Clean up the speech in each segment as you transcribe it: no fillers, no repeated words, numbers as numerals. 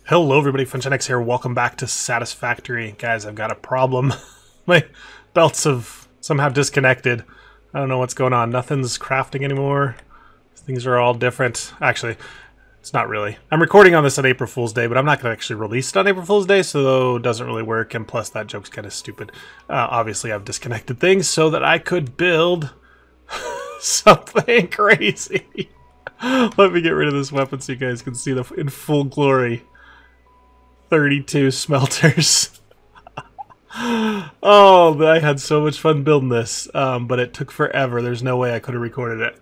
Hello everybody, FunshineX here. Welcome back to Satisfactory. Guys, I've got a problem. My belts have somehow disconnected. I don't know what's going on. Nothing's crafting anymore. Things are all different. Actually, it's not really. I'm recording on this on April Fool's Day, but I'm not going to actually release it on April Fool's Day, so it doesn't really work, and plus that joke's kind of stupid. Obviously, I've disconnected things so that I could build something crazy. Let me get rid of this weapon so you guys can see the in full glory. 32 smelters. Oh, I had so much fun building this, but it took forever. There's no way I could have recorded it.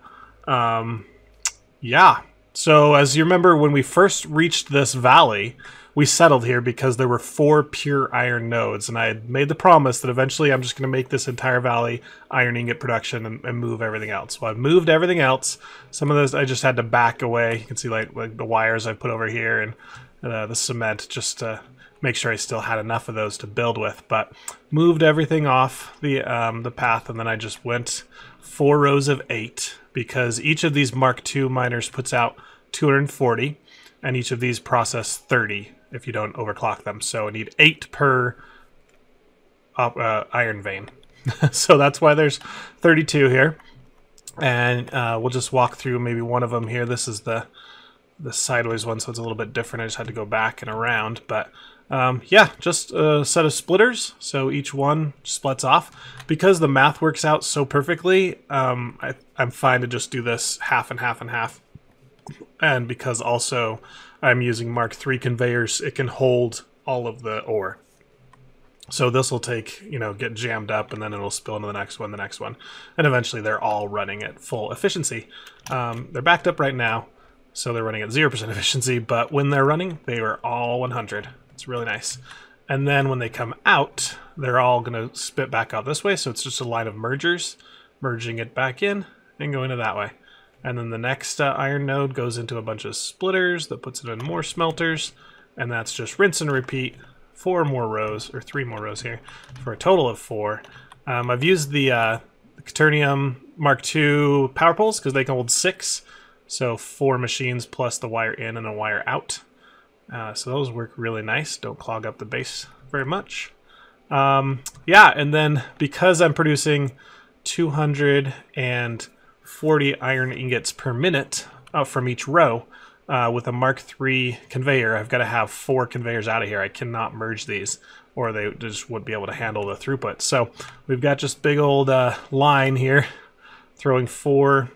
Yeah. So as you remember, when we first reached this valley, we settled here because there were 4 pure iron nodes, and I had made the promise that eventually I'm just going to make this entire valley iron ingot production and move everything else. Well, I've moved everything else. Some of those I just had to back away. You can see like the wires I put over here and the cement just to make sure I still had enough of those to build with, but moved everything off the path, and then I just went 4 rows of 8 because each of these Mark II miners puts out 240, and each of these process 30 if you don't overclock them. So I need 8 per iron vein. So that's why there's 32 here, and we'll just walk through maybe one of them here. This is the sideways one, so it's a little bit different. I just had to go back and around, but yeah, just a set of splitters, so each one splits off. Because the math works out so perfectly, I'm fine to just do this half and half and half. And because also I'm using Mark III conveyors, it can hold all of the ore. So this will take, get jammed up, and then it'll spill into the next one, and eventually they're all running at full efficiency. They're backed up right now, so they're running at 0% efficiency, but when they're running, they are all 100. It's really nice. And then when they come out, they're all going to spit back out this way, so it's just a line of mergers, merging it back in and going to that way. And then the next iron node goes into a bunch of splitters that puts it in more smelters, and that's just rinse and repeat 4 more rows, or 3 more rows here, for a total of 4. I've used the Quaternium Mark II power poles because they can hold 6. So 4 machines plus the wire in and a wire out. So those work really nice. Don't clog up the base very much. Yeah, and then because I'm producing 240 iron ingots per minute from each row with a Mark III conveyor, I've got to have 4 conveyors out of here. I cannot merge these, or they just wouldn't be able to handle the throughput. So we've got just big old line here, throwing 4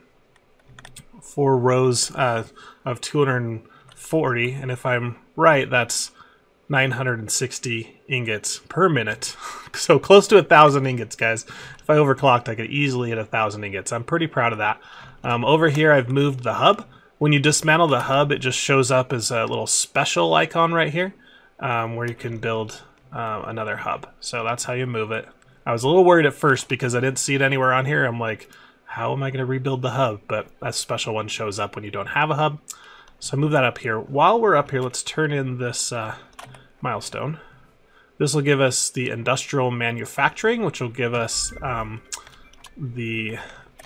rows of 240, and if I'm right, that's 960 ingots per minute. So close to 1,000 ingots, guys. If I overclocked, I could easily hit 1,000 ingots. I'm pretty proud of that. Over here, I've moved the hub. When you dismantle the hub, it just shows up as a little special icon right here, where you can build another hub. So that's how you move it. I was a little worried at first because I didn't see it anywhere on here. I'm like, how am I going to rebuild the hub? But that special one shows up when you don't have a hub. So move that up here. While we're up here, let's turn in this milestone. This will give us the industrial manufacturing, which will give us a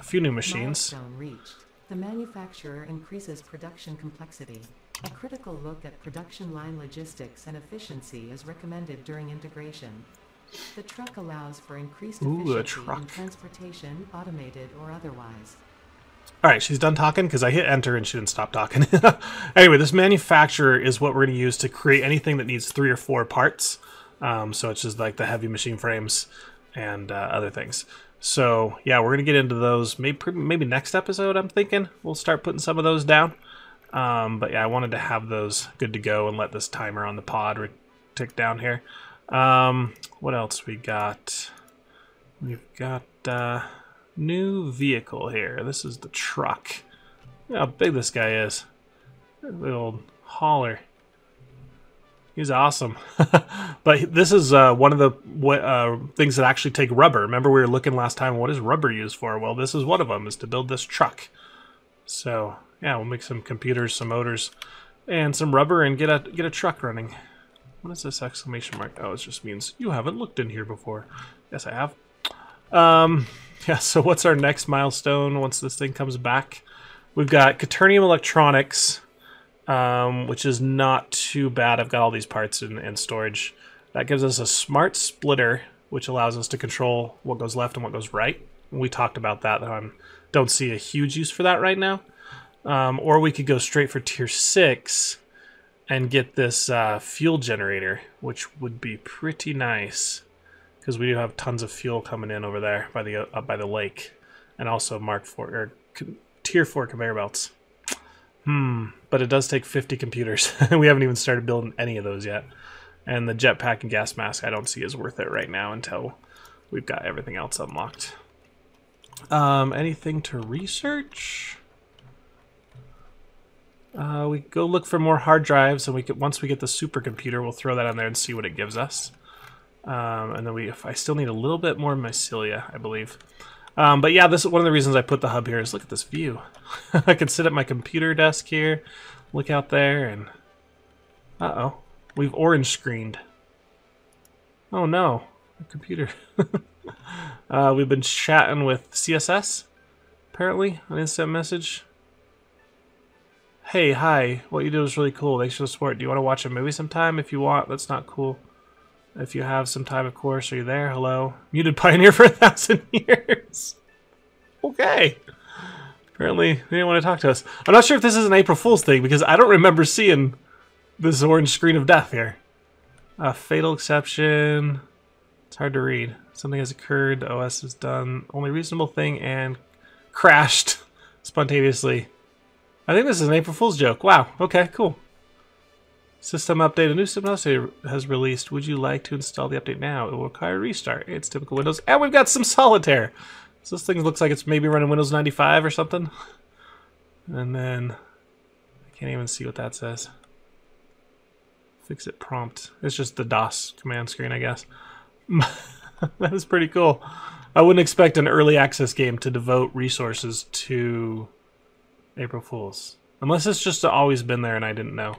few new machines. Milestone reached. The manufacturer increases production complexity. A critical look at production line logistics and efficiency is recommended during integration. The truck allows for increased efficiency in transportation, automated or otherwise. Alright, she's done talking because I hit enter and she didn't stop talking. Anyway, this manufacturer is what we're going to use to create anything that needs 3 or 4 parts. So it's just like the heavy machine frames and other things. So yeah, we're going to get into those maybe next episode, I'm thinking. We'll start putting some of those down. But yeah, I wanted to have those good to go and let this timer on the pod tick down here. What else we got? We've got new vehicle here. This is the truck. Look how big this guy is. Little hauler. He's awesome. But this is one of the things that actually take rubber. Remember we were looking last time, what is rubber used for? Well, this is one of them, is to build this truck. So yeah, we'll make some computers, some motors, and some rubber, and get a truck running. What is this exclamation mark? Oh, it just means you haven't looked in here before. Yes, I have. Yeah, so what's our next milestone once this thing comes back? We've got Quaternium Electronics which is not too bad. I've got all these parts in storage. That gives us a smart splitter, which allows us to control what goes left and what goes right. We talked about that. I don't see a huge use for that right now. Or we could go straight for tier 6 and get this fuel generator, which would be pretty nice because we do have tons of fuel coming in over there by the up by the lake, and also tier 4 conveyor belts. But it does take 50 computers. We haven't even started building any of those yet. And the jetpack and gas mask I don't see is worth it right now until we've got everything else unlocked. Anything to research? We go look for more hard drives, and once we get the supercomputer, we'll throw that on there and see what it gives us. And then I still need a little bit more mycelia, I believe. But yeah, this is one of the reasons I put the hub here is look at this view. I can sit at my computer desk here, look out there, and uh-oh, we've orange screened. Oh no, the computer. We've been chatting with CSS, apparently, on instant message. Hey, hi, what you did was really cool. Thanks for the support. Do you want to watch a movie sometime? If you want, that's not cool. If you have some time, of course. Are you there? Hello? Muted Pioneer for 1,000 years. Okay. Apparently, they didn't want to talk to us. I'm not sure if this is an April Fool's thing, because I don't remember seeing this orange screen of death here. Fatal exception. It's hard to read. Something has occurred. The OS is done. Only reasonable thing and crashed spontaneously. I think this is an April Fool's joke. Wow. Okay, cool. System update. A new system update has released. Would you like to install the update now? It will require a restart. It's typical Windows. And we've got some solitaire. So this thing looks like it's maybe running Windows 95 or something. And then I can't even see what that says. Fix it prompt. It's just the DOS command screen, I guess. That is pretty cool. I wouldn't expect an early access game to devote resources to April Fools. Unless it's just always been there and I didn't know.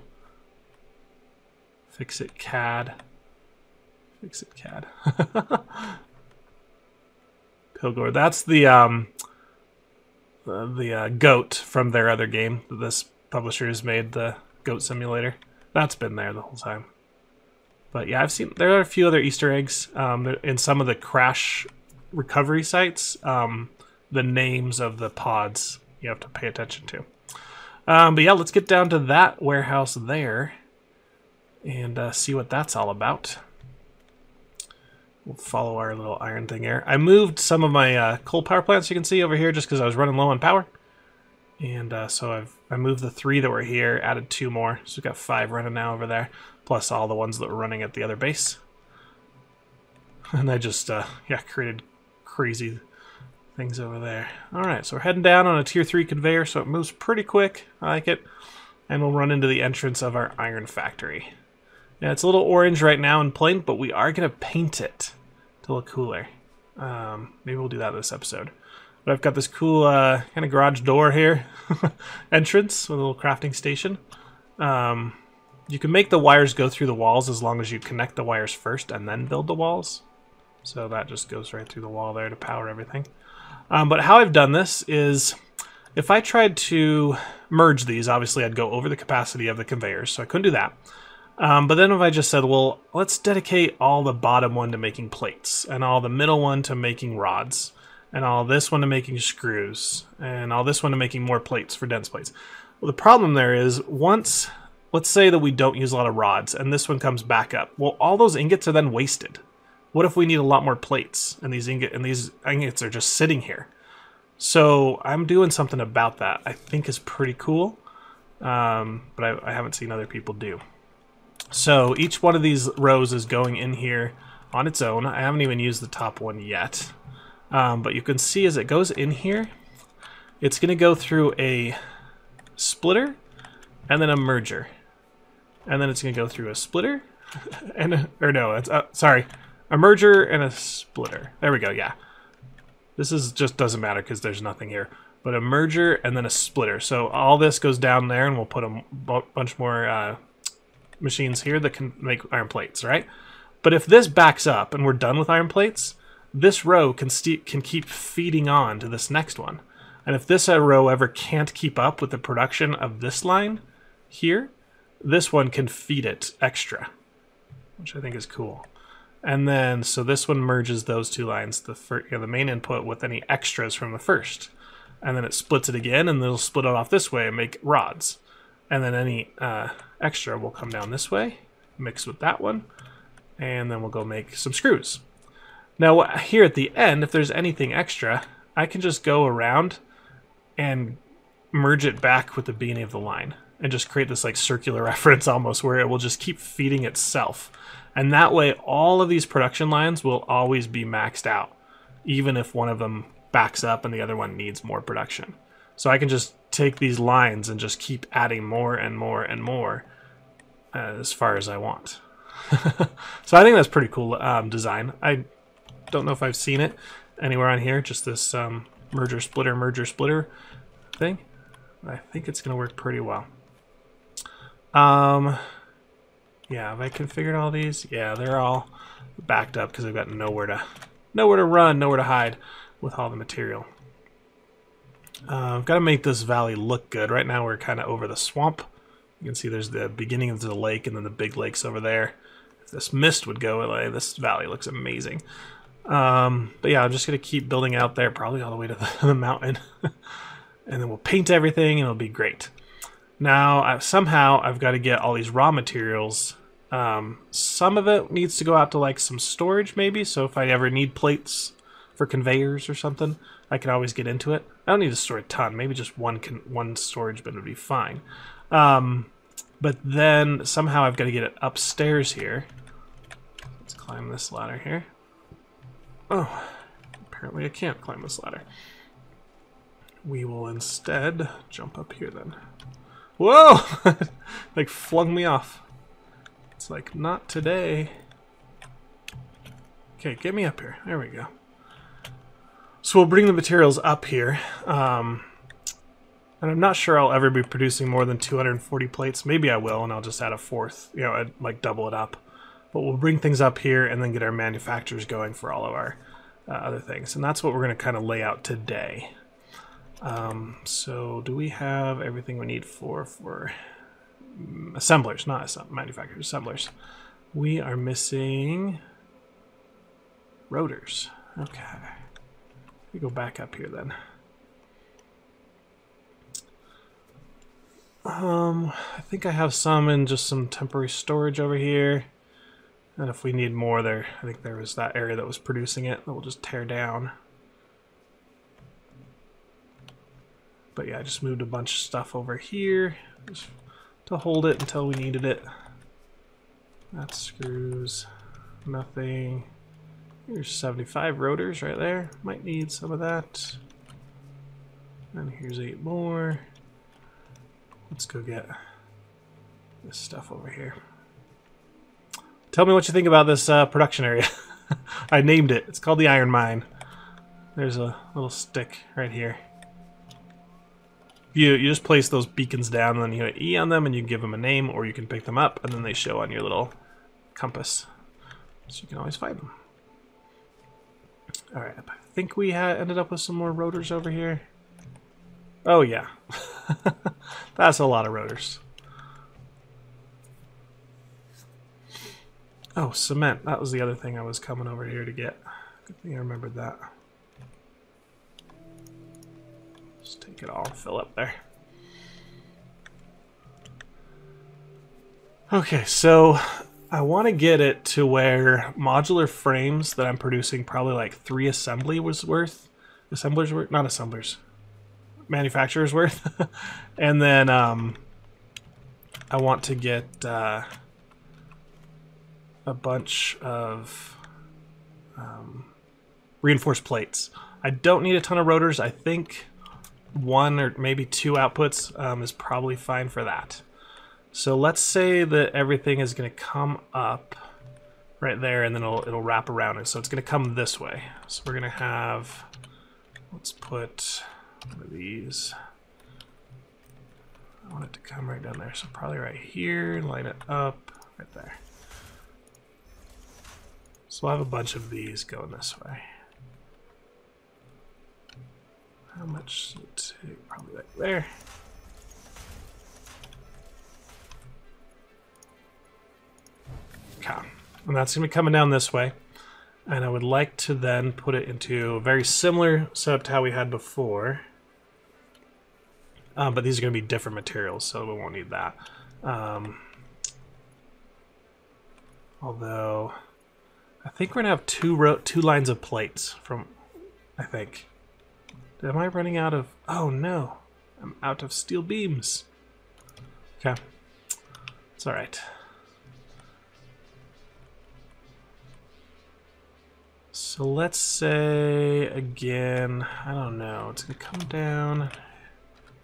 Fix it CAD. Fix it CAD. Pilgor. That's the goat from their other game that this publisher has made, the Goat Simulator. That's been there the whole time. But yeah, there are a few other Easter eggs in some of the crash recovery sites. The names of the pods you have to pay attention to. But yeah, let's get down to that warehouse there and see what that's all about. We'll follow our little iron thing here. I moved some of my coal power plants, you can see over here, just because I was running low on power. And so I moved the 3 that were here, added 2 more. So we've got 5 running now over there, plus all the ones that were running at the other base. And I just, yeah, created crazy things over there. Alright, so we're heading down on a tier 3 conveyor, so it moves pretty quick. I like it. And we'll run into the entrance of our iron factory. Yeah, it's a little orange right now in plain, but we are going to paint it to look cooler. Maybe we'll do that this episode. But I've got this cool kind of garage door here. Entrance with a little crafting station. You can make the wires go through the walls as long as you connect the wires first and then build the walls. So that just goes right through the wall there to power everything. But how I've done this is, if I tried to merge these, obviously I'd go over the capacity of the conveyors, so I couldn't do that. But then if I just said, well, let's dedicate all the bottom one to making plates, and all the middle one to making rods, and all this one to making screws, and all this one to making more plates for dense plates. Well, the problem there is, once, let's say that we don't use a lot of rods, and this one comes back up. Well, all those ingots are then wasted. What if we need a lot more plates, and these ingots are just sitting here? So I'm doing something about that. I think is pretty cool, but I haven't seen other people do. So each one of these rows is going in here on its own. I haven't even used the top one yet. But you can see as it goes in here, it's going to go through a splitter and then a merger. And then it's going to go through a splitter and a merger and a splitter. There we go, yeah. This is just doesn't matter because there's nothing here. But a merger and then a splitter. So all this goes down there, and we'll put a bunch more machines here that can make iron plates, right? But if this backs up and we're done with iron plates, this row can keep feeding on to this next one. And if this row ever can't keep up with the production of this line, here, this one can feed it extra, which I think is cool. And then, so this one merges those two lines, the main input with any extras from the first. And then it splits it again, and it'll split it off this way and make rods. And then any extra will come down this way, mix with that one, and then we'll go make some screws. Now here at the end, if there's anything extra, I can just go around and merge it back with the beginning of the line and just create this like circular reference almost where it will just keep feeding itself. And that way all of these production lines will always be maxed out, even if one of them backs up and the other one needs more production. So I can just take these lines and just keep adding more and more and more as far as I want. So I think that's pretty cool design. I don't know if I've seen it anywhere on here, just this merger splitter thing. I think it's going to work pretty well. Yeah, have I configured all these? Yeah, they're all backed up because I've got nowhere to run, nowhere to hide with all the material. I've got to make this valley look good. Right now we're kind of over the swamp. You can see there's the beginning of the lake and then the big lakes over there. If this mist would go away, this valley looks amazing. But yeah, I'm just going to keep building out there, probably all the way to the mountain. And then we'll paint everything and it'll be great. Now, somehow I've got to get all these raw materials. Some of it needs to go out to like some storage maybe. So if I ever need plates for conveyors or something, I can always get into it. I don't need to store a ton. Maybe just one storage bin would be fine. But then somehow I've got to get it upstairs here. Let's climb this ladder here. Oh, apparently I can't climb this ladder. We will instead jump up here then. Whoa! Like flung me off. It's like, not today. Okay, get me up here. There we go. So we'll bring the materials up here. And I'm not sure I'll ever be producing more than 240 plates. Maybe I will, and I'll just add a fourth, you know, I'd like double it up. But we'll bring things up here and then get our manufacturers going for all of our other things. And that's what we're going to kind of lay out today. So do we have everything we need for assemblers, not manufacturers, assemblers? We are missing rotors. Okay. We go back up here then. I think I have some in just some temporary storage over here. And if we need more there, I think there was that area that was producing it that we'll just tear down. But yeah, I just moved a bunch of stuff over here just to hold it until we needed it. That screws. Nothing. Here's 75 rotors right there. Might need some of that. And here's 8 more. Let's go get this stuff over here. Tell me what you think about this production area. I named it. It's called the Iron Mine. There's a little stick right here. You just place those beacons down and then you hit E on them and you give them a name, or you can pick them up and then they show on your little compass. So you can always find them. Alright, I think we ended up with some more rotors over here. Oh yeah. That's a lot of rotors. Oh, cement. That was the other thing I was coming over here to get. Good thing I remembered that. Just take it all and fill up there. Okay, so I want to get it to where modular frames that I'm producing probably like 3 assemblers worth. Not assemblers. Manufacturers worth. And then I want to get a bunch of reinforced plates. I don't need a ton of rotors. I think 1 or maybe 2 outputs is probably fine for that. So let's say that everything is going to come up right there and then it'll wrap around it. So it's going to come this way. So we're going to have, let's put one of these. I want it to come right down there. So probably right here, line it up right there. So I'll have a bunch of these going this way. How much does it take? Probably right there. Okay. And that's going to be coming down this way. And I would like to then put it into a very similar setup to how we had before. But these are going to be different materials, so we won't need that. Although, I think we're going to have two lines of plates from, I think. Am I running out of... Oh, no. I'm out of steel beams. Okay. It's all right. So let's say, again, I don't know. It's going to come down...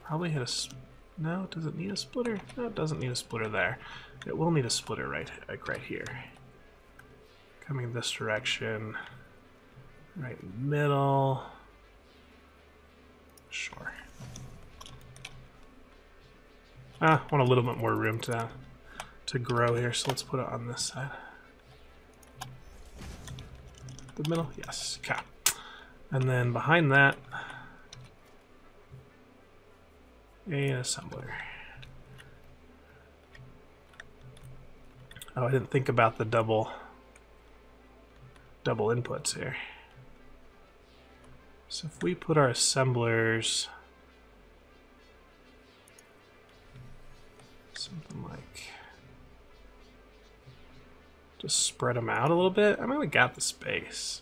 Probably hit a... No, does it need a splitter? No, it doesn't need a splitter there. It will need a splitter right here. Coming this direction. Right in the middle. Sure. I want a little bit more room to grow here, so let's put it on this side. The middle? Yes. Okay. And then behind that, an assembler. Oh, I didn't think about the double inputs here. So if we put our assemblers something like, just spread them out a little bit. I mean, we got the space.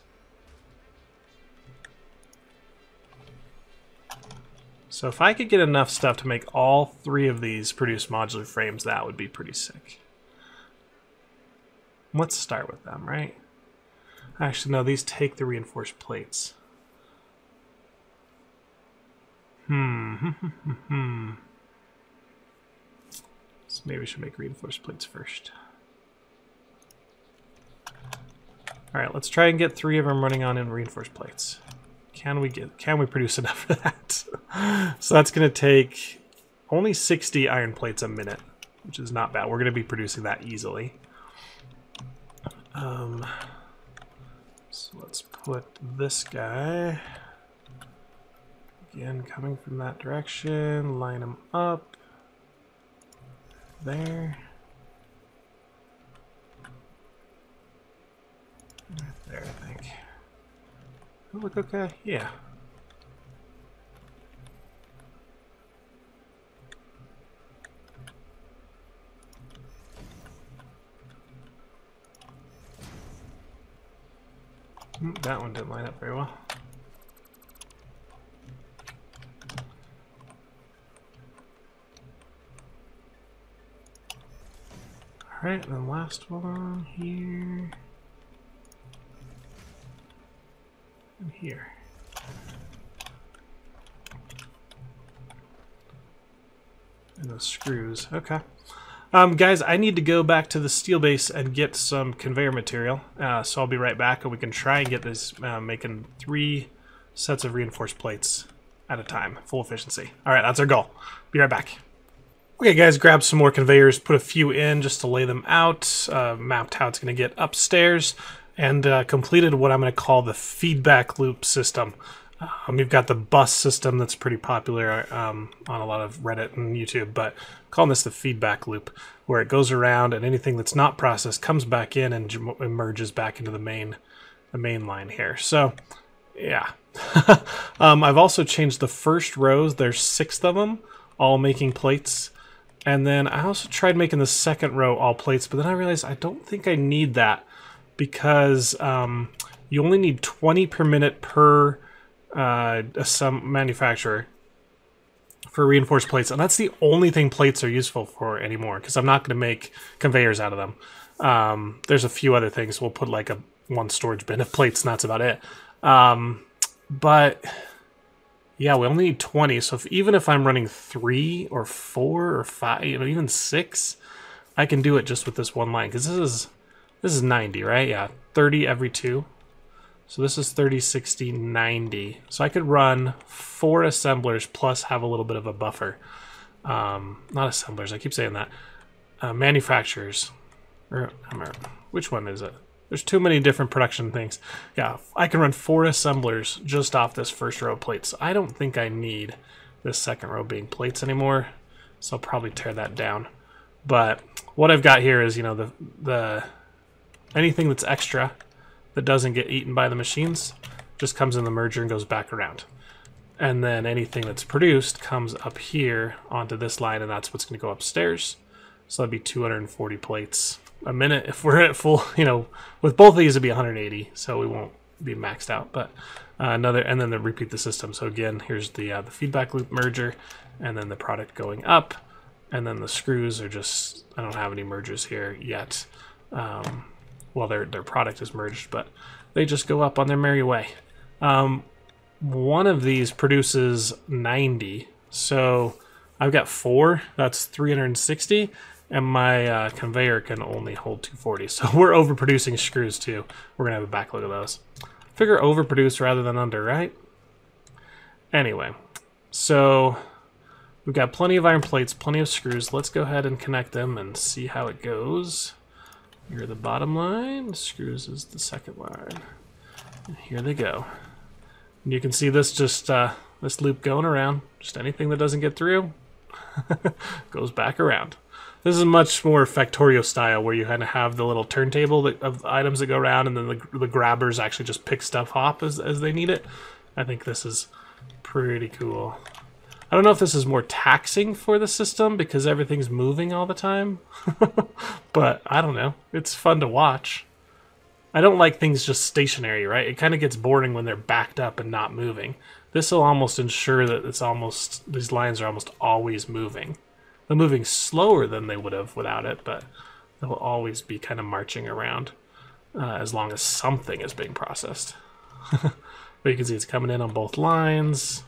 So if I could get enough stuff to make all 3 of these produce modular frames, that would be pretty sick. Let's start with them, right? Actually, no, these take the reinforced plates. So maybe we should make reinforced plates first. Alright, let's try and get 3 of them running on in reinforced plates. Can we produce enough for that? So that's going to take only 60 iron plates a minute, which is not bad. We're going to be producing that easily. So let's put this guy, again, coming from that direction, line him up there. Right there, I think. Oh, look, okay, yeah. That one didn't line up very well. Alright, and then last one here. And here. And those screws. Okay. Guys, I need to go back to the steel base and get some conveyor material. So I'll be right back, and we can try and get this making 3 sets of reinforced plates at a time. Full efficiency. Alright, that's our goal. Be right back. Okay, guys, grab some more conveyors, put a few in just to lay them out, mapped how it's going to get upstairs, and completed what I'm going to call the feedback loop system. You've got the bus system that's pretty popular on a lot of Reddit and YouTube, but I'm calling this the feedback loop, where it goes around and anything that's not processed comes back in and emerges back into the main line here. So, yeah. I've also changed the first rows. There's 6 of them, all making plates. And then I also tried making the second row all plates, but then I realized I don't think I need that because you only need 20 per minute per some manufacturer for reinforced plates, and that's the only thing plates are useful for anymore, because I'm not going to make conveyors out of them. There's a few other things. We'll put like one storage bin of plates, and that's about it. But yeah, we only need 20, so even if I'm running 3 or 4 or 5, even 6, I can do it just with this one line, because this is 90, right? Yeah, 30 every 2. So this is 30, 60, 90. So I could run 4 assemblers plus have a little bit of a buffer. Not assemblers, I keep saying that. Manufacturers. Which one is it? There's too many different production things. Yeah, I can run 4 assemblers just off this first row of plates. I don't think I need this second row being plates anymore, so I'll probably tear that down. But what I've got here is, the anything that's extra that doesn't get eaten by the machines just comes in the merger and goes back around. And then anything that's produced comes up here onto this line, and that's what's going to go upstairs. So that'd be 240 plates a minute. If we're at full, you know, with both of these it'd be 180, so we won't be maxed out. But another, and then they repeat the system. So again, here's the feedback loop merger, and then the product going up, and then the screws are just, I don't have any mergers here yet. Well, their product is merged, but they just go up on their merry way. One of these produces 90, so I've got 4, that's 360, and my conveyor can only hold 240, so we're overproducing screws too. We're gonna have a backlog of those. Figure overproduce rather than under, right? Anyway, so we've got plenty of iron plates, plenty of screws. Let's go ahead and connect them and see how it goes. Here are the bottom line, screws is the second line. And here they go. And you can see this just this loop going around. Just anything that doesn't get through goes back around. This is much more Factorio style, where you kind of have the little turntable of items that go around, and then the grabbers actually just pick stuff up as they need it. I think this is pretty cool. I don't know if this is more taxing for the system because everything's moving all the time, but I don't know. It's fun to watch. I don't like things just stationary, right? It kind of gets boring when they're backed up and not moving. This will almost ensure that these lines are almost always moving. They're moving slower than they would have without it, but they'll always be kind of marching around as long as something is being processed. But you can see it's coming in on both lines,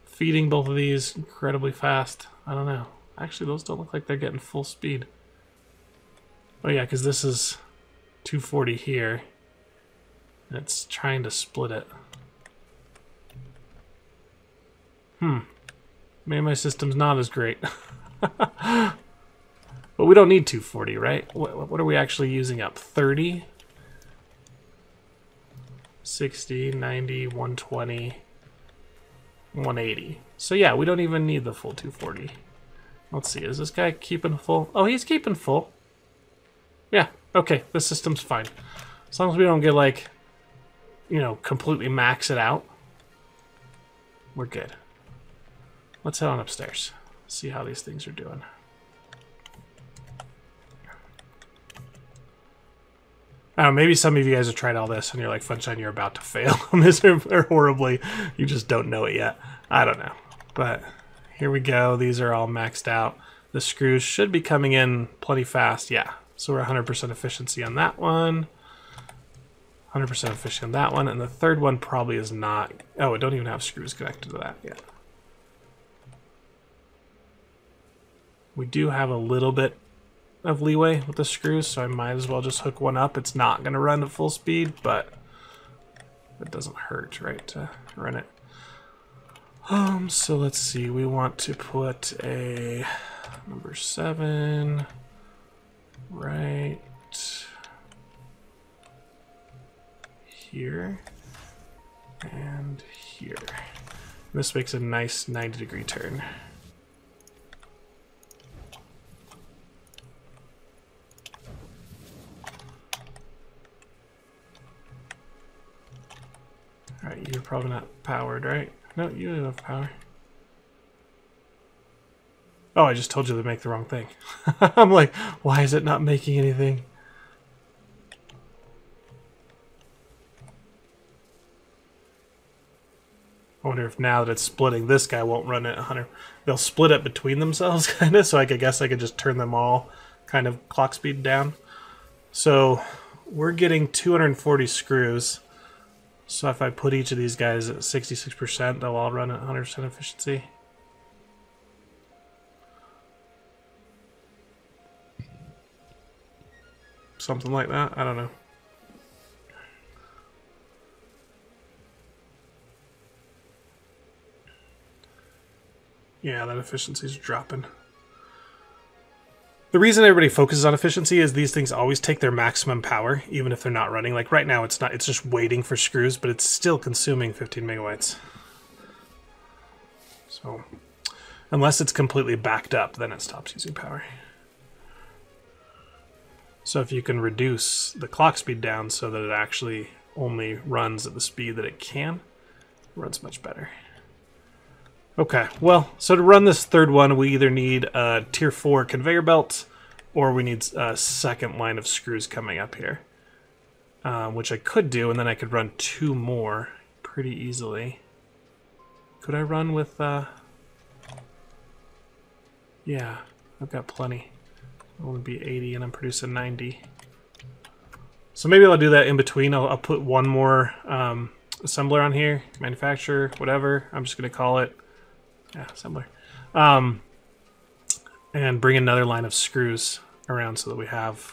feeding both of these incredibly fast. I don't know. Actually, those don't look like they're getting full speed. Oh yeah, because this is 240 here. It's trying to split it. Maybe my system's not as great. But we don't need 240, right? What are we actually using up? 30? 60, 90, 120, 180. So yeah, we don't even need the full 240. Let's see, is this guy keeping full? Oh, he's keeping full. Yeah, okay, the system's fine. As long as we don't get, like, you know, completely max it out, we're good. Let's head on upstairs. See how these things are doing. I don't know, maybe some of you guys have tried all this and you're like, Funshine, you're about to fail miserably or horribly. You just don't know it yet. I don't know. But here we go. These are all maxed out. The screws should be coming in plenty fast. Yeah. So we're 100% efficiency on that one. 100% efficient on that one. And the third one probably is not. Oh, it don't even have screws connected to that yet. We do have a little bit of leeway with the screws, so I might as well just hook one up. It's not going to run at full speed, but it doesn't hurt, right, to run it. So let's see. We want to put a number 7 right here and here. This makes a nice 90-degree turn. Alright, you're probably not powered, right? No, you have power. Oh, I just told you to make the wrong thing. I'm like, why is it not making anything? I wonder if now that it's splitting, this guy won't run at 100. They'll split it between themselves, kind of, so I guess I could just turn them all kind of clock speed down. So we're getting 240 screws. So if I put each of these guys at 66%, they'll all run at 100% efficiency. Something like that. I don't know. Yeah, that efficiency's dropping. The reason everybody focuses on efficiency is these things always take their maximum power, even if they're not running. Like right now, it's not. It's just waiting for screws, but it's still consuming 15 megawatts. So, unless it's completely backed up, then it stops using power. So if you can reduce the clock speed down so that it actually only runs at the speed that it can, it runs much better. Okay, well, so to run this third one, we either need a tier 4 conveyor belt, or we need a second line of screws coming up here. Which I could do, and then I could run 2 more pretty easily. Could I run with, yeah, I've got plenty. I want to be 80 and I'm producing 90. So maybe I'll do that in between. I'll put one more assembler on here, manufacturer, whatever. I'm just going to call it, yeah, assembler. And bring another line of screws around so that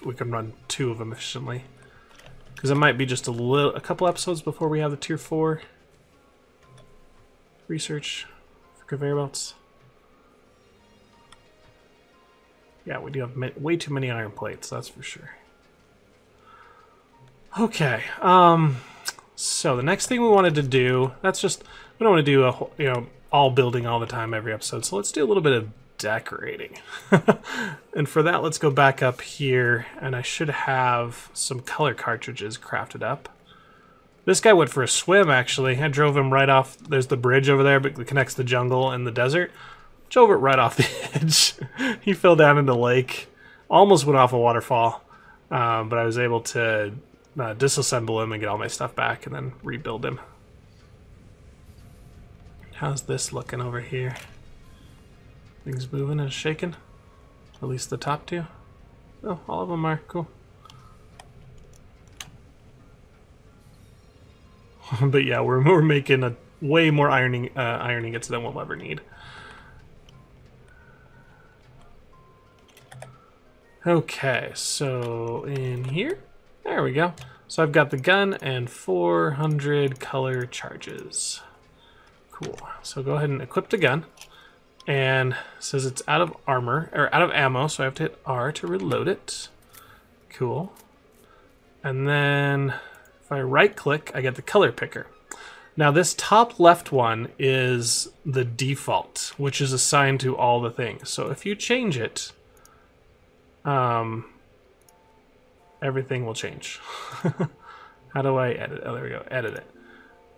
we can run 2 of them efficiently. Because it might be just a couple episodes before we have the tier 4 research for conveyor belts. Yeah, we do have way too many iron plates, that's for sure. Okay, so the next thing we wanted to do, that's just, we don't want to do a whole, all building all the time every episode, so let's do a little bit of decorating. And for that, let's go back up here, and I should have some color cartridges crafted up. This guy went for a swim, actually. I drove him right off. There's the bridge over there, but it connects the jungle and the desert. Drove it right off the edge. He fell down into the lake. Almost went off a waterfall, but I was able to disassemble him and get all my stuff back and then rebuild him. How's this looking over here? Things moving and shaking? At least the top 2? Oh, all of them are. Cool. But yeah, we're making a way more iron ingots than we'll ever need. Okay, so in here, there we go. So I've got the gun and 400 color charges. Cool. So go ahead and equip the gun. And it says it's out of armor, or out of ammo, so I have to hit R to reload it. Cool. And then if I right click, I get the color picker. Now this top left one is the default, which is assigned to all the things. So if you change it, everything will change. How do I edit? Oh, there we go. Edit it.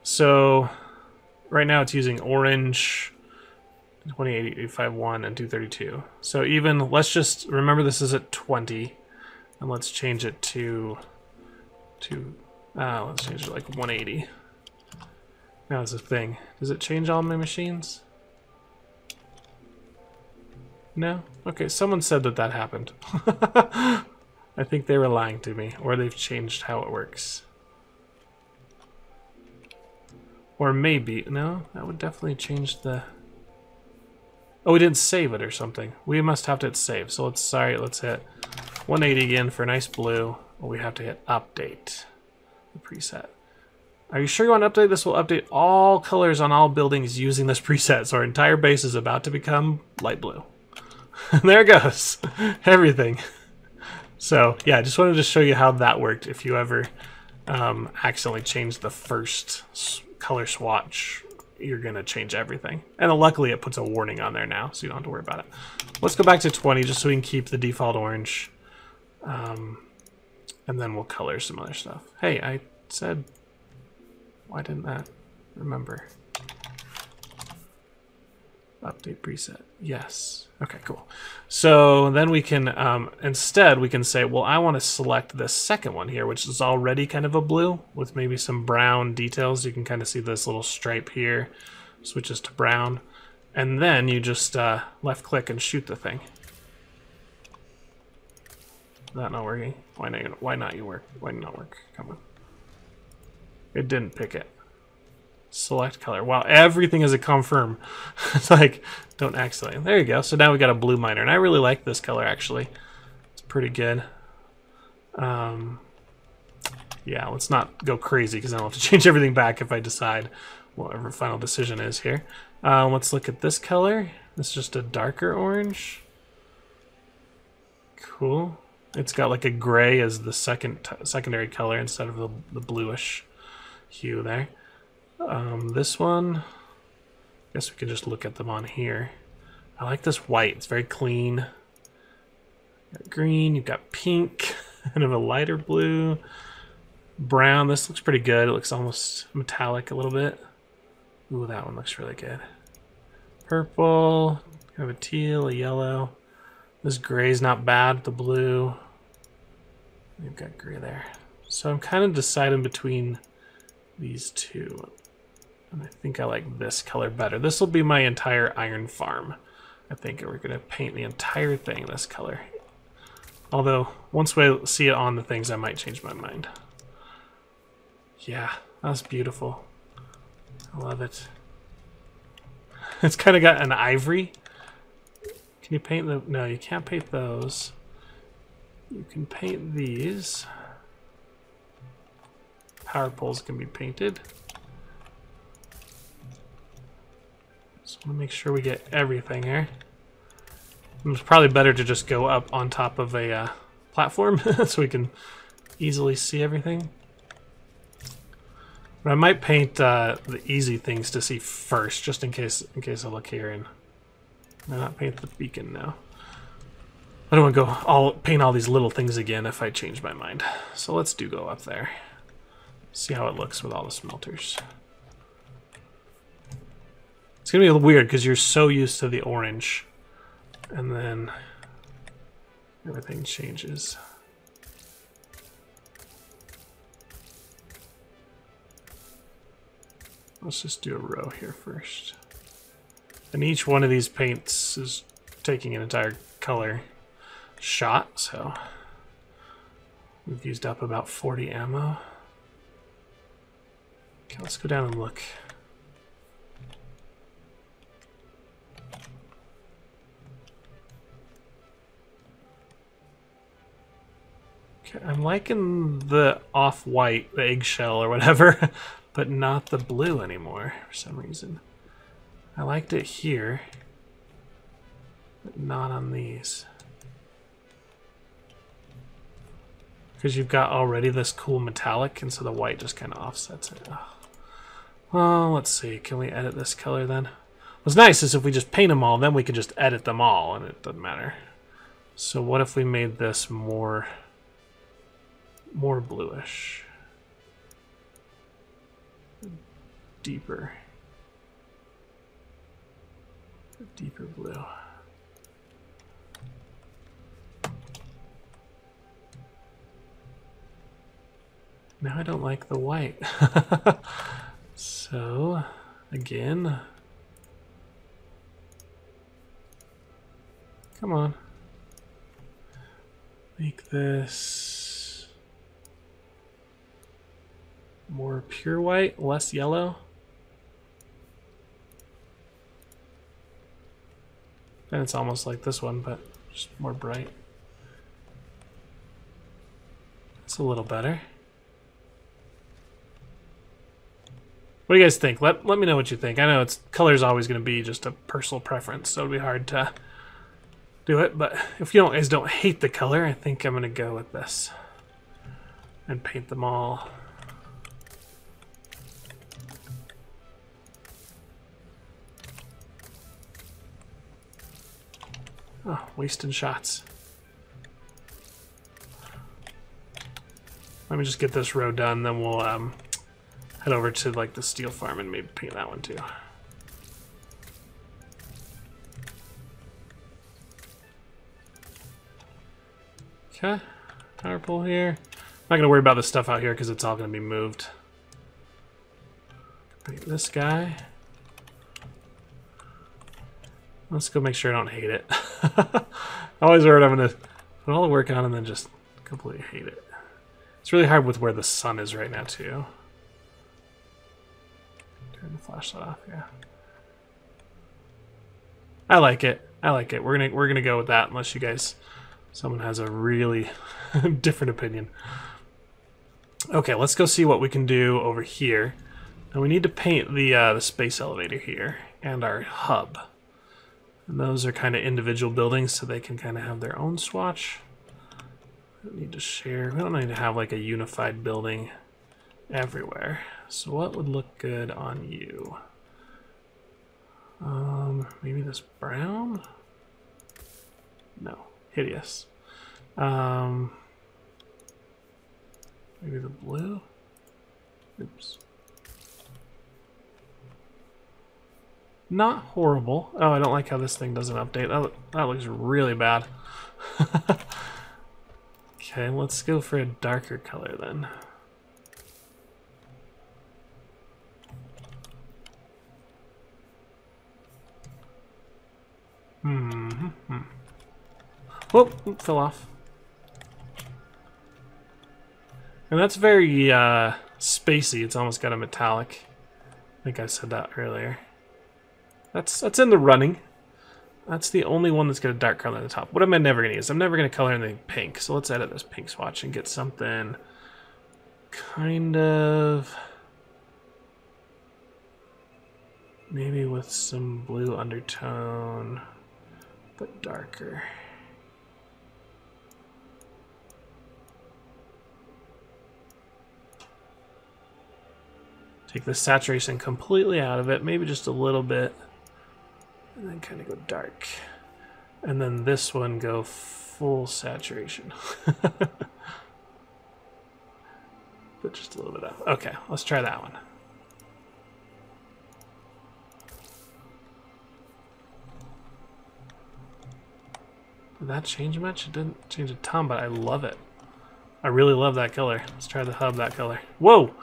So right now it's using orange, 2080, 851, and 232. So even, let's just remember this is at 20, and let's change it to let's change it to like 180. Now it's a thing. Does it change all my machines? No? Okay, someone said that that happened. I think they were lying to me, or they've changed how it works. Or maybe, no, that would definitely change the... Oh, we didn't save it or something. We must have to hit save. So let's hit 180 again for a nice blue. Or we have to hit update the preset. Are you sure you want to update? This will update all colors on all buildings using this preset. So our entire base is about to become light blue. There it goes. Everything. So yeah, I just wanted to show you how that worked if you ever accidentally changed the first color swatch. You're gonna change everything. And luckily it puts a warning on there now, so you don't have to worry about it. Let's go back to 20 just so we can keep the default orange. And then we'll color some other stuff. Hey, I said, why didn't that remember? Update preset, yes. Okay, cool. So then we can, instead we can say, well, I want to select this second one here, which is already kind of a blue with maybe some brown details. You can kind of see this little stripe here, switches to brown. And then you just left click and shoot the thing. Is that not working? Why not? Why not work? Come on. It didn't pick it. Select color. Wow, everything is a confirm. It's like, don't accidentally. There you go. So now we got a blue miner, and I really like this color actually. It's pretty good. Yeah, let's not go crazy because I'll have to change everything back if I decide whatever final decision is here. Let's look at this color. It's just a darker orange. Cool. It's got like a gray as the secondary color instead of the bluish hue there. This one, I guess we can just look at them on here. I like this white. It's very clean. You've got green, you've got pink. kind of a lighter blue. Brown, this looks pretty good. It looks almost metallic a little bit. Ooh, that one looks really good. Purple, kind of a teal, a yellow. This gray's not bad, the blue. We've got gray there. So I'm kind of deciding between these two. And I think I like this color better. This will be my entire iron farm. I think we're going to paint the entire thing this color. Although, once we see it on the things, I might change my mind. Yeah, that's beautiful. I love it. It's kind of got an ivory. Can you paint the... No, you can't paint those. You can paint these. Power poles can be painted. So I want to make sure we get everything here. It's probably better to just go up on top of a platform so we can easily see everything. But I might paint the easy things to see first, just in case I look here and not paint the beacon now. I don't want to go paint all these little things again if I change my mind. So let's go up there. See how it looks with all the smelters. It's gonna be a little weird because you're so used to the orange, and then everything changes. Let's just do a row here first. And each one of these paints is taking an entire color shot, so we've used up about 40 ammo. Okay, let's go down and look. Okay, I'm liking the off-white, the eggshell or whatever, but not the blue anymore for some reason. I liked it here, but not on these. Because you've got already this cool metallic, and so the white just kind of offsets it. Oh. Well, let's see. Can we edit this color then? What's nice is if we just paint them all, then we can just edit them all, and it doesn't matter. So what if we made this more bluish? Deeper blue. Now I don't like the white. So, again, come on. Make this more pure white, less yellow. And it's almost like this one, but just more bright. It's a little better. What do you guys think? Let me know what you think. I know color is always going to be just a personal preference, so it'll be hard to do it. But if you guys don't hate the color, I think I'm going to go with this and paint them all. Oh, wasting shots. Let me just get this row done, then we'll head over to like the steel farm and maybe paint that one too. Okay, power pole here. I'm not gonna worry about this stuff out here because it's all gonna be moved. Paint this guy. Let's go make sure I don't hate it. I always worry I'm gonna put all the work on and then just completely hate it. It's really hard with where the sun is right now too. Turn the flashlight off, yeah. I like it. I like it. We're gonna go with that unless you guys, someone has a really different opinion. Okay, let's go see what we can do over here. Now we need to paint the space elevator here and our hub. And those are kind of individual buildings, so they can kind of have their own swatch. We don't need to share. We don't need to have like a unified building everywhere. So what would look good on you? Maybe this brown? No, hideous. Maybe the blue? Oops. Not horrible. Oh, I don't like how this thing doesn't update. That looks really bad. Okay, let's go for a darker color then. Whoop, fell off. And that's very spacey. It's almost got a metallic. I think I said that earlier. That's in the running. That's the only one that's got a dark color on the top. What am I never going to use? I'm never going to color anything pink. So let's edit this pink swatch and get something kind of... maybe with some blue undertone, but darker. Take the saturation completely out of it, maybe just a little bit, and then kind of go dark. And then this one go full saturation. But just a little bit out. Okay, let's try that one. Did that change much? It didn't change a ton, but I love it. I really love that color. Let's try the hub that color. Whoa!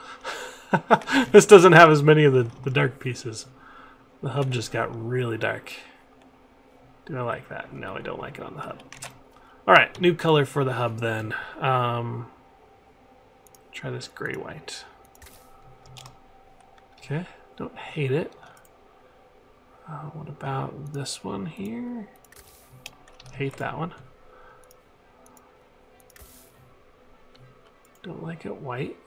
This doesn't have as many of the dark pieces. The hub just got really dark. Do I like that? No, I don't like it on the hub. Alright, new color for the hub then. Try this gray white. Okay, don't hate it. What about this one here? Hate that one. Don't like it white.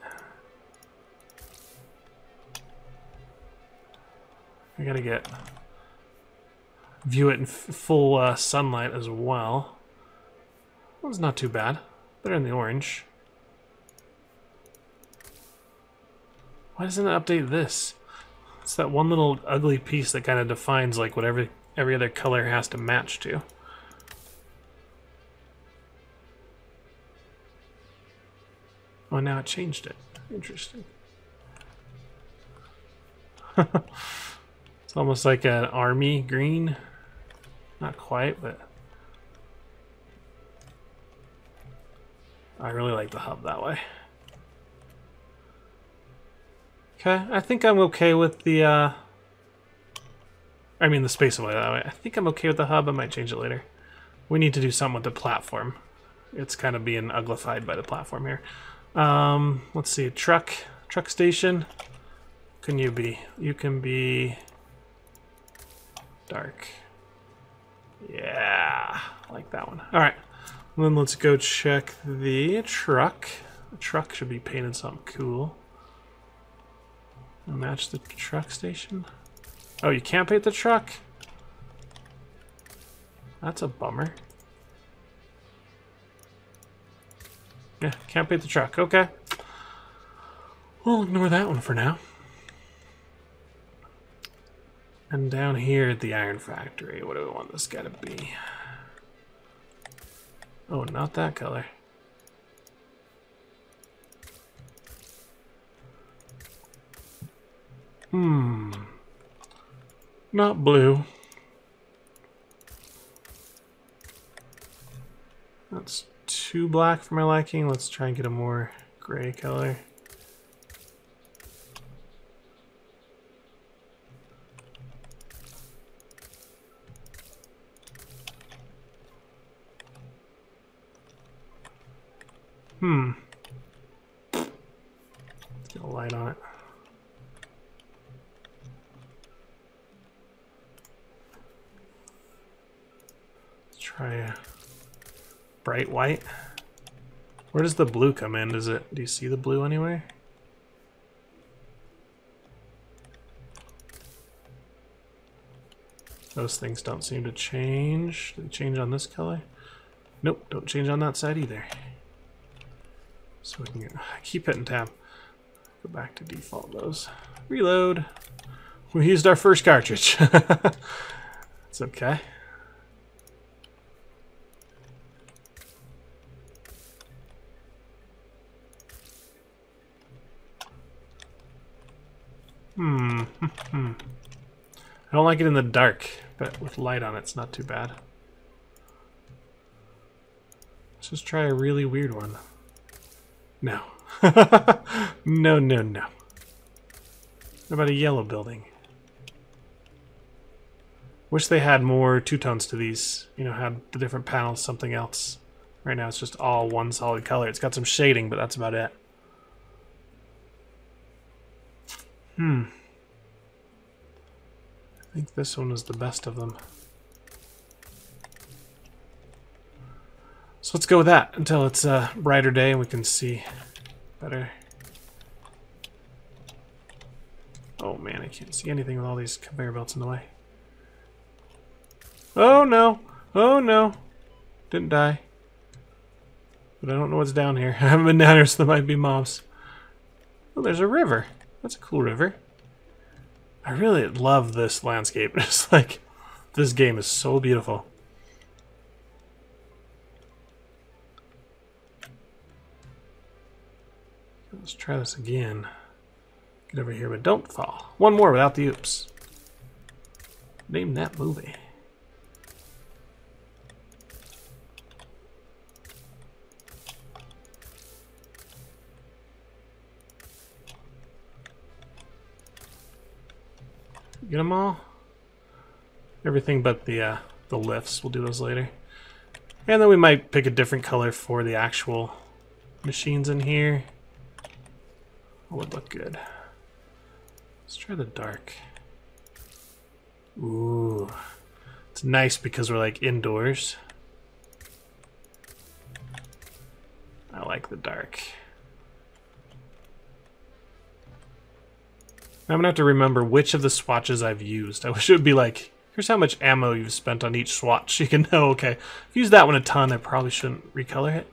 I gotta view it in full sunlight as well. That was not too bad. Better than the orange. Why doesn't it update this? It's that one little ugly piece that kind of defines like what every other color has to match to. Oh, now it changed it. Interesting. It's almost like an army green. Not quite, but I really like the hub that way. Okay, I think I'm okay with the I mean the space away that way. I think I'm okay with the hub. I might change it later. We need to do something with the platform. It's kind of being uglified by the platform here. Let's see, truck station. Can you be? You can be dark. Yeah, I like that one. All right, then let's go check the truck. The truck should be painted something cool. Match the truck station. Oh, you can't paint the truck? That's a bummer. Yeah, can't paint the truck. Okay. We'll ignore that one for now. And down here at the iron factory, what do we want this guy to be? Oh, not that color. Not blue. That's too black for my liking. Let's try and get a more gray color. Let's get a light on it. Let's try a bright white. Where does the blue come in? Do you see the blue anywhere? Those things don't seem to change. Do they change on this color? Nope, don't change on that side either. So we can keep hitting tab. Go back to default those. Reload. We used our first cartridge. It's okay. I don't like it in the dark, but with light on it's not too bad. Let's just try a really weird one. No. No, no, no. What about a yellow building? Wish they had more two-tones to these. You know, had the different panels something else. Right now it's just all one solid color. It's got some shading, but that's about it. I think this one is the best of them. So let's go with that until it's a brighter day and we can see better. Oh man, I can't see anything with all these conveyor belts in the way. Oh no! Oh no! Didn't die. But I don't know what's down here. I haven't been down here, so there might be mobs. Oh, there's a river. That's a cool river. I really love this landscape. It's like, this game is so beautiful. Let's try this again. Get over here, but don't fall. One more without the oops. Name that movie. Get them all? Everything but the lifts. We'll do those later. And then we might pick a different color for the actual machines in here. What would look good? Let's try the dark. Ooh. It's nice because we're like indoors. I like the dark. I'm gonna have to remember which of the swatches I've used. I wish it would be like, here's how much ammo you've spent on each swatch. You can know, okay, if I use that one a ton, I probably shouldn't recolor it.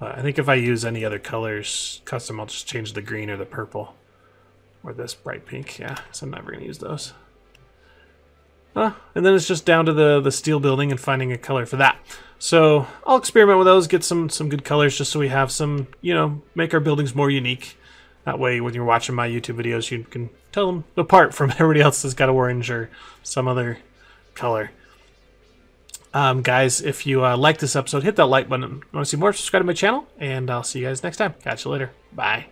But I think if I use any other colors custom, I'll just change the green or the purple. Or this bright pink, yeah, so I'm never gonna use those. And then it's just down to the steel building and finding a color for that. So I'll experiment with those, get some good colors just so we have some, you know, make our buildings more unique. That way, when you're watching my YouTube videos, you can tell them apart from everybody else that's got orange or some other color. Guys, if you like this episode, hit that like button. Want to see more? Subscribe to my channel, and I'll see you guys next time. Catch you later. Bye.